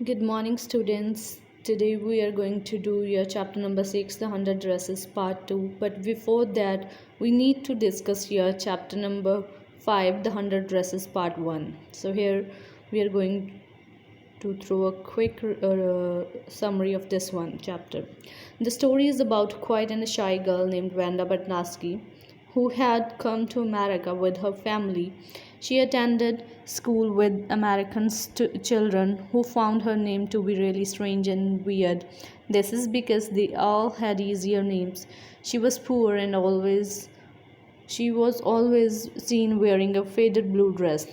Good morning, students. Today we are going to do your chapter number 6, The 100 Dresses, part 2. But before that, we need to discuss your chapter number 5, The 100 Dresses, part 1. So, here we are going to throw a quick summary of this one chapter. The story is about quite a shy girl named Vanda Batnaski who had come to America with her family. She attended school with American children who found her name to be really strange and weird. This is because they all had easier names. She was poor and she was always seen wearing a faded blue dress.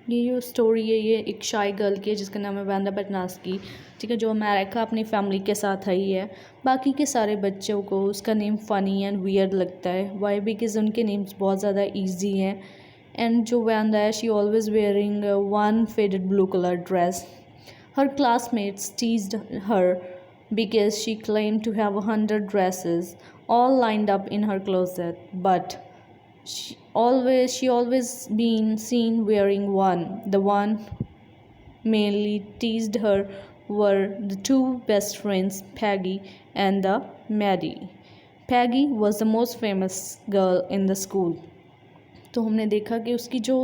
ये जो story है ये एक शाई girl की है जिसका नाम है वैंदा बटनास्की, ठीक है, जो अमेरिका अपनी फैमिली के साथ आई है। बाकी के सारे बच्चों को उसका नेम फ़नी एंड वियर्ड लगता है। वाई बिकॉज उनके नेम्स बहुत ज़्यादा इजी हैं। एंड जो वैंदा है she always wearing one faded blue colour dress. Her classmates teased her because she claimed to have 100 dresses all lined up in her closet, but she always been seen wearing one. The one mainly teased her were the two best friends, Peggy and the Maddie. Peggy was the most famous girl in the school. तो हमने देखा कि उसकी जो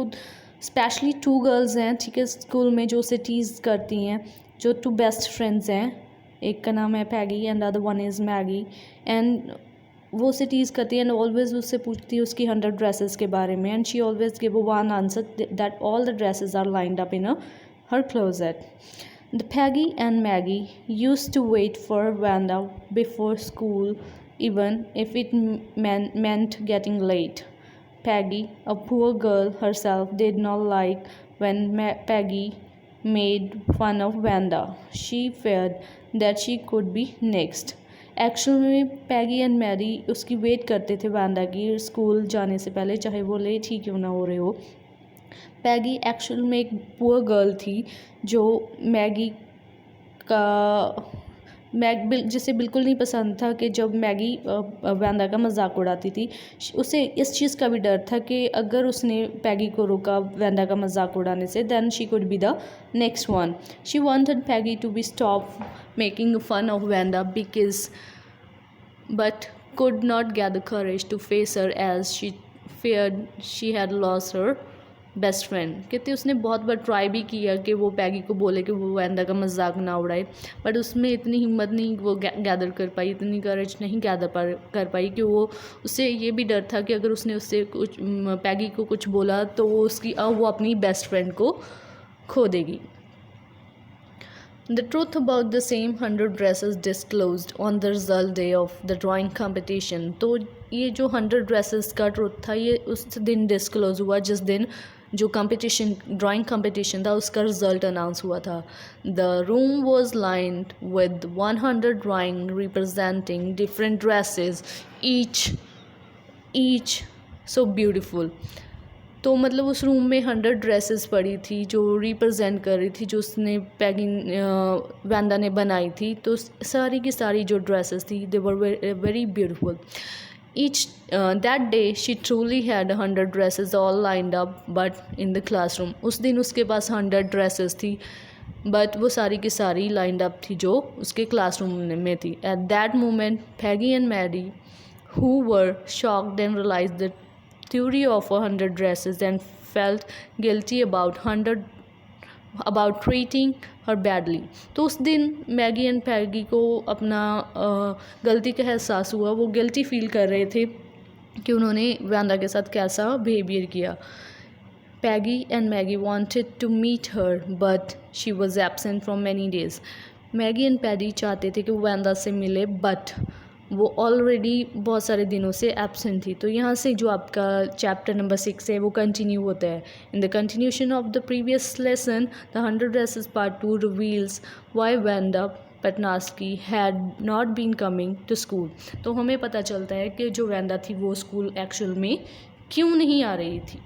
specially to girls हैं, ठीक है, school में जो उसे टीज़ करती हैं, जो टू बेस्ट फ्रेंड्स हैं, एक का नाम है Peggy and other one is Maggie, and वो उसे टीज़ करती है एंड ऑलवेज उससे पूछती है उसकी 100 ड्रेसेस के बारे में. And she always give one answer that all the dresses are lined up in her closet. The Peggy and Maggie used to wait for Wanda before school, even if it meant getting late. Peggy, a poor girl herself, did not like when Peggy made fun of Wanda. She feared that she could be next. Actual में पैगी and Mary उसकी wait करते थे Wanda की school जाने से पहले, चाहे वो लेट ही क्यों ना हो रहे हो. पैगी एक्चुअल में एक पुअर गर्ल थी जो मैगी का जिसे बिल्कुल नहीं पसंद था कि जब मैगी वैंदा का मजाक उड़ाती थी. उसे इस चीज़ का भी डर था कि अगर उसने पैगी को रोका वैंदा का मजाक उड़ाने से then she could be the next one. She wanted Peggy to be stop making fun of Wanda because but could not get the courage to face her as she feared she had lost her best friend. कहते उसने बहुत बार try भी किया कि वो पैगी को बोले कि वो वैंदा का मजाक ना उड़ाए, बट उसमें इतनी हिम्मत नहीं वो गैदर कर पाई, इतनी करेज नहीं गैदर कर पाई कि वो उससे ये भी डर था कि अगर उसने उससे कुछ पैगी को कुछ बोला तो वो वो अपनी बेस्ट फ्रेंड को खो देगी. The truth about the same 100 dresses disclosed on the result day of the drawing competition. तो ये जो 100 dresses का ट्रूथ था ये उस दिन डिस्क्लोज हुआ जिस दिन जो कंपटीशन ड्राइंग कंपटीशन था उसका रिजल्ट अनाउंस हुआ था. The room was lined with 100 drawing representing different dresses, each so beautiful. तो मतलब उस रूम में 100 ड्रेसेस पड़ी थी जो रिप्रेजेंट कर रही थी जो उसने पैगी वैंदा ने बनाई थी. तो सारी की सारी जो ड्रेसेस थी they were very beautiful. Each that day she truly had 100 dresses all lined up but in the classroom. उस दिन उसके पास 100 ड्रेसेस थी बट वो सारी की सारी लाइंड अप थी जो उसके क्लासरूम में थी. At that moment Peggy and Maddy who were shocked and realized the theory of 100 dresses and felt guilty about treating her badly. तो उस दिन मैगी एंड पैगी को अपना गलती का एहसास हुआ. वो गिल्टी फील कर रहे थे कि उन्होंने वैंदा के साथ कैसा बिहेवियर किया. Peggy and Maggie wanted to meet her but she was absent from many days. Maggi and paddy चाहते थे कि वो वैंदा से मिले बट वो ऑलरेडी बहुत सारे दिनों से एब्सेंट थी. तो यहाँ से जो आपका चैप्टर नंबर 6 है वो कंटिन्यू होता है. In the continuation of the previous lesson the 100 dresses part 2 reveals why Wanda Petronski had not been coming to school. तो हमें पता चलता है कि जो वैंदा थी वो स्कूल एक्चुअल में क्यों नहीं आ रही थी.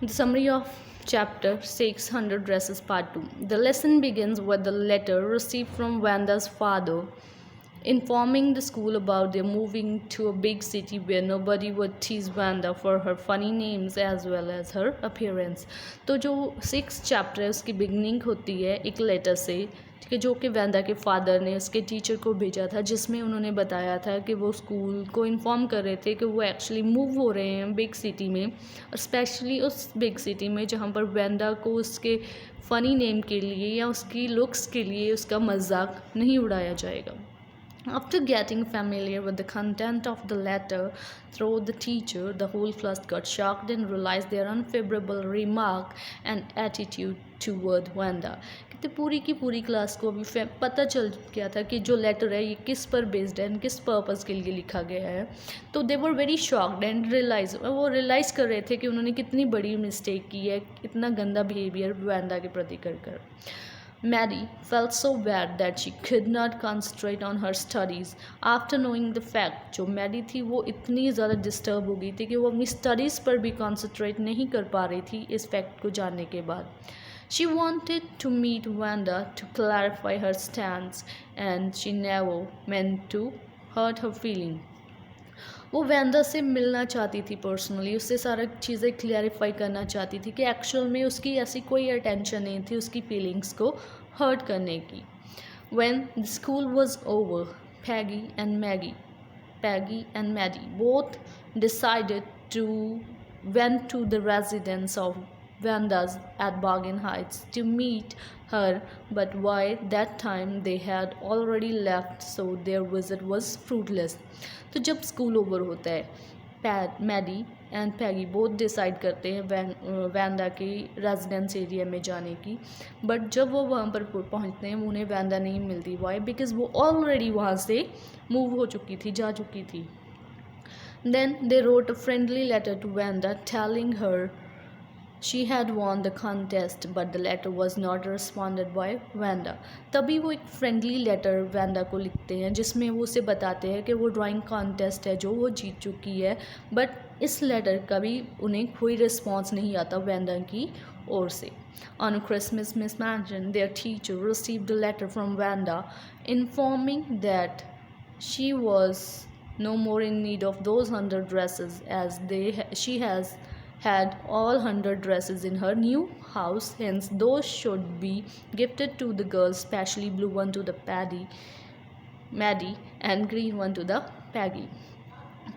The summary of Chapter 600 Dresses Part 2. The lesson begins with the letter received from Vanda's father informing the school about their moving to a big city where nobody would tease Vanda for her funny names as well as her appearance. तो जो 6th chapter है उसकी beginning होती है एक letter से, ठीक है, जो कि वैंदा के फादर ने उसके टीचर को भेजा था, जिसमें उन्होंने बताया था कि वो स्कूल को इन्फॉर्म कर रहे थे कि वो एक्चुअली मूव हो रहे हैं बिग सिटी में, और स्पेशली उस बिग सिटी में जहाँ पर वैंदा को उसके फ़नी नेम के लिए या उसकी लुक्स के लिए उसका मजाक नहीं उड़ाया जाएगा. After getting familiar with the content of the letter through the teacher, the whole class got shocked and realized their unfavorable remark and attitude toward Wanda. कहते पूरी की पूरी क्लास को अभी पता चल गया था कि जो लेटर है ये किस पर बेस्ड है एंड किस पर्पज़ के लिए लिखा गया है. तो दे वर वेरी शॉक्ड एंड वो रियलाइज़ कर रहे थे कि उन्होंने कितनी बड़ी मिस्टेक की है, इतना गंदा बिहेवियर वैंदा के प्रति कर. Maddie felt so bad that she could not concentrate on her studies. After knowing the fact, जो मैडी थी वो इतनी ज़्यादा डिस्टर्ब हो गई थी कि वो अपनी स्टडीज़ पर भी concentrate नहीं कर पा रही थी इस फैक्ट को जानने के बाद. She wanted to meet Wanda to clarify her stance and she never meant to hurt her feeling. वो वैंदा से मिलना चाहती थी पर्सनली, उससे सारा चीज़ें क्लियरिफाई करना चाहती थी कि एक्चुअल में उसकी ऐसी कोई अटेंशन नहीं थी उसकी फीलिंग्स को हर्ट करने की. When the school was over, Peggy and Maddy both decided to went to the residence of Vanda's at Bargain Heights to meet her, but by that time they had already left, so their visit was fruitless. तो जब school over होता है Maddy and Peggy both decide करते हैं वैंदा की residence area में जाने की, बट जब वो वहाँ पर पहुँचते हैं उन्हें वैंदा नहीं मिलती. वाई? बिकॉज वो ऑलरेडी वहाँ से मूव हो चुकी थी, जा चुकी थी. Then they wrote a friendly letter to Wanda telling her she had won the contest, but the letter was not responded by Wanda. तभी वो एक फ्रेंडली लेटर वैंडा को लिखते हैं जिसमें वो उसे बताते हैं कि वो ड्राइंग कॉन्टेस्ट है जो वो जीत चुकी है, बट इस लेटर का भी उन्हें कोई रिस्पॉन्स नहीं आता वैंडा की ओर से. On Christmas mismansion, their teacher received a letter from Wanda informing that she was no more in need of those 100 dresses as she has had all 100 dresses in her new house, hence those should be gifted to the girls, especially blue one to the Maddie and green one to the Peggy.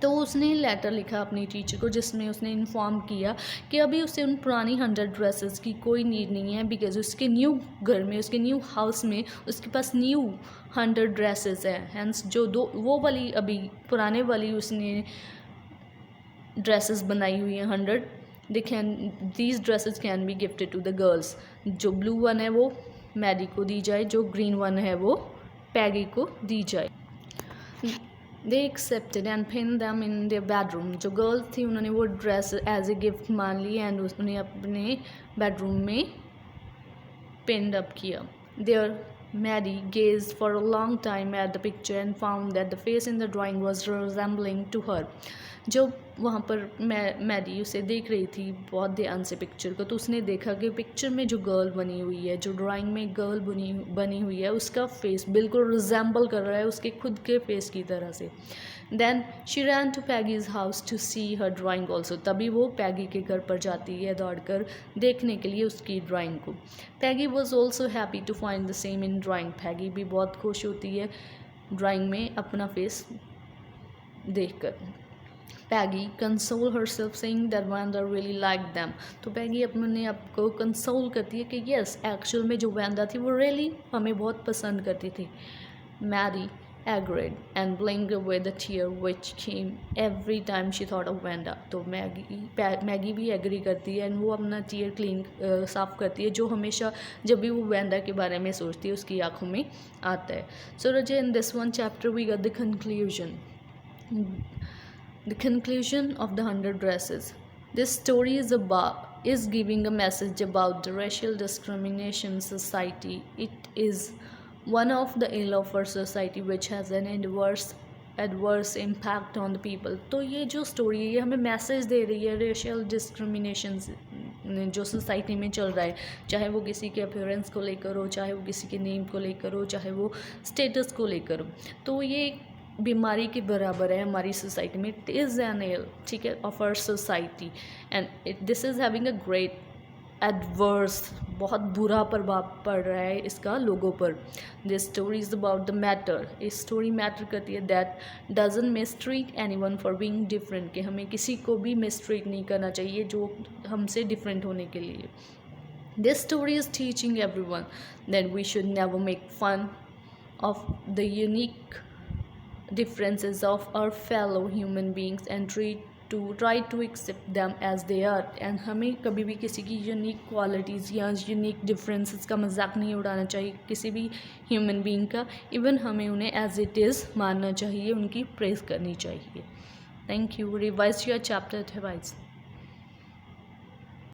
तो उसने letter लिखा अपनी teacher को जिसमें उसने inform किया कि अभी उसे उन पुरानी 100 ड्रेसेस की कोई नीड नहीं है, बिकॉज उसके न्यू घर में, उसके न्यू हाउस में उसके पास न्यू 100 ड्रेसेस हैं. हैंस जो वो वाली अभी पुराने वाली उसने ड्रेसेस बनाई हुई हैं 100, these dresses can be gifted to the girls. जो ब्लू वन है वो मैडी को दी जाए, जो ग्रीन वन है वो पैगी को दी जाए. They accepted and pinned them in their bedroom. जो गर्ल्स थी उन्होंने वो ड्रेस एज ए गिफ्ट मान ली एंड उन्हें अपने बेडरूम में पिन्ड अप किया. There Maddie gazed for a long time at the picture and found that the face in the drawing was resembling to her. जब वहाँ पर मैडी उसे देख रही थी बहुत ध्यान से पिक्चर को, तो उसने देखा कि पिक्चर में जो गर्ल बनी हुई है, जो ड्राइंग में गर्ल बनी हुई है, उसका फेस बिल्कुल रिजेंबल कर रहा है उसके खुद के फेस की तरह से. Then she ran to Peggy's house to see her drawing also. तभी वो पैगी के घर पर जाती है दौड़कर देखने के लिए उसकी ड्राइंग को. Peggy was also happy to find the same in drawing. Peggy भी बहुत खुश होती है ड्राइंग में अपना फेस देखकर. Peggy console herself saying that Wanda really liked them. तो पैगी अपने आप को कंसोल करती है कि यस एक्चुअल में जो वैंदा थी वो रियली हमें बहुत पसंद करती थी. Maddie agreed and blinked away the tear which came every time she thought of Wanda. तो मैगी भी एग्री करती है एंड वो अपना टीयर क्लीन साफ़ करती है जो हमेशा जब भी वो वैंदा के बारे में सोचती है उसकी आँखों में आता है. So Raja, in this one chapter we got the conclusion. The conclusion of the 100 dresses. This story is giving a message about the racial discrimination society. It is one of the ill of our society which has an adverse impact on the people. तो ये जो story है ये हमें message दे रही है racial discrimination जो society में चल रहा है, चाहे वो किसी के अपीयरेंस को लेकर हो, चाहे वो किसी के नेम को लेकर हो, चाहे वो स्टेटस को लेकर हो, तो ये एक बीमारी के बराबर है हमारी सोसाइटी में. इट इज़ एन इल, ठीक है, of our society, and this is having a great adverse, बहुत बुरा प्रभाव पड़ रहा है इसका लोगों पर. This story is about the matter. इस स्टोरी मैटर करती है that doesn't mistreat anyone for being different, कि हमें किसी को भी मिसट्रीट नहीं करना चाहिए जो हमसे डिफरेंट होने के लिए. This story is teaching everyone that we should never make fun of the unique differences of our fellow human beings and try to accept them as they are. and हमें कभी भी किसी की unique qualities या unique differences का मजाक नहीं उड़ाना चाहिए किसी भी ह्यूमन बीइंग का. इवन हमें उन्हें एज इट इज़ मानना चाहिए, उनकी प्रेज़ करनी चाहिए. Thank you. Revise your chapter. Revise.